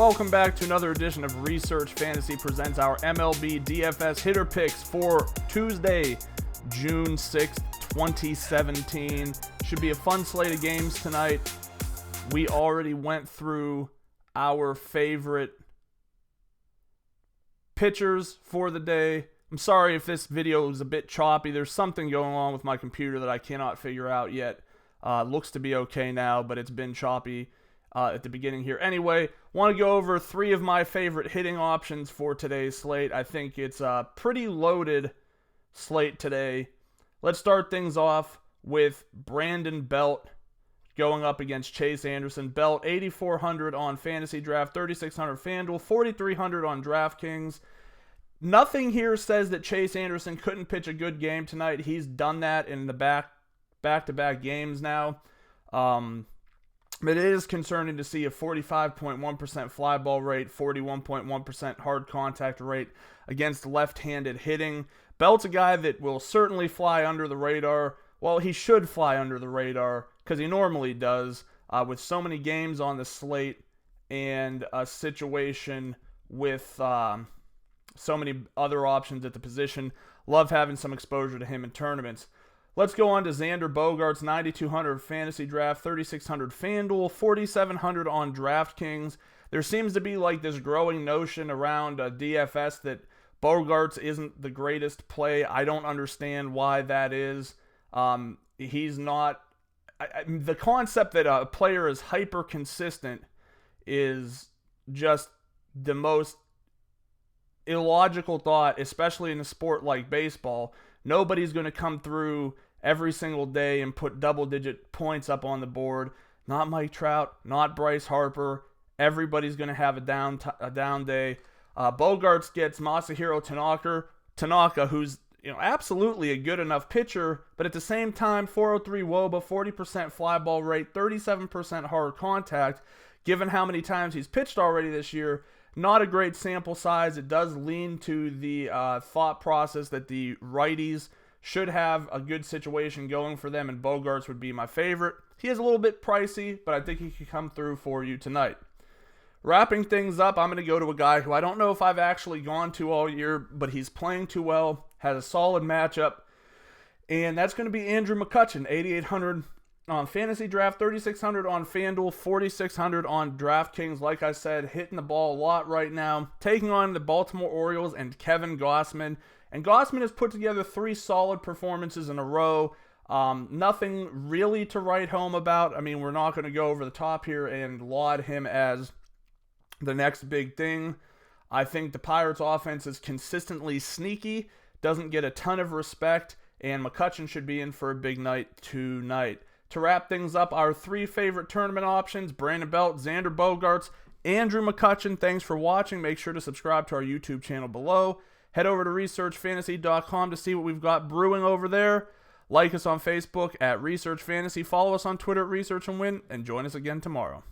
welcome back to another edition of Research Fantasy presents our MLB DFS hitter picks for Tuesday, June 6th, 2017. Should be a fun slate of games tonight. We already went through our favorite pitchers for the day. I'm sorry if this video is a bit choppy. There's something going on with my computer that I cannot figure out yet. Looks to be okay now, but it's been choppy at the beginning here. Anyway, want to go over three of my favorite hitting options for today's slate. I think it's a pretty loaded slate today. Let's start things off with Brandon Belt going up against Chase Anderson. Belt, 8,400 on Fantasy Draft, 3,600 FanDuel, 4,300 on DraftKings. Nothing here says that Chase Anderson couldn't pitch a good game tonight. He's done that in the back-to-back games now. But it is concerning to see a 45.1% fly ball rate, 41.1% hard contact rate against left-handed hitting. Belt's a guy that will certainly fly under the radar. Well, he should fly under the radar because he normally does with so many games on the slate and a situation with so many other options at the position. Love having some exposure to him in tournaments. Let's go on to Xander Bogaerts, 9,200 Fantasy Draft, 3,600 FanDuel, 4,700 on DraftKings. There seems to be like this growing notion around DFS that Bogaerts isn't the greatest play. I don't understand why that is. He's not... the concept that a player is hyper consistent is just the most illogical thought, especially in a sport like baseball. Nobody's going to come through every single day and put double-digit points up on the board. Not Mike Trout, not Bryce Harper. Everybody's going to have a down day. Bogaerts gets Masahiro Tanaka, who's absolutely a good enough pitcher, but at the same time, 403 WOBA, 40% fly ball rate, 37% hard contact. Given how many times he's pitched already this year, not a great sample size. It does lean to the thought process that the righties should have a good situation going for them, and Bogaerts would be my favorite. He is a little bit pricey, but I think he could come through for you tonight. Wrapping things up, I'm going to go to a guy who I don't know if I've actually gone to all year, but he's playing too well, has a solid matchup, and that's going to be Andrew McCutchen, 8,800 on Fantasy Draft, 3,600 on FanDuel, 4,600 on DraftKings. Like I said, hitting the ball a lot right now. Taking on the Baltimore Orioles and Kevin Gausman. And Gausman has put together 3 solid performances in a row. Nothing really to write home about. I mean, we're not going to go over the top here and laud him as the next big thing. I think the Pirates' offense is consistently sneaky, doesn't get a ton of respect, and McCutchen should be in for a big night tonight. To wrap things up, our 3 favorite tournament options, Brandon Belt, Xander Bogaerts, Andrew McCutchen. Thanks for watching. Make sure to subscribe to our YouTube channel below. Head over to researchfantasy.com to see what we've got brewing over there. Like us on Facebook at Research Fantasy. Follow us on Twitter at Research and Win, and join us again tomorrow.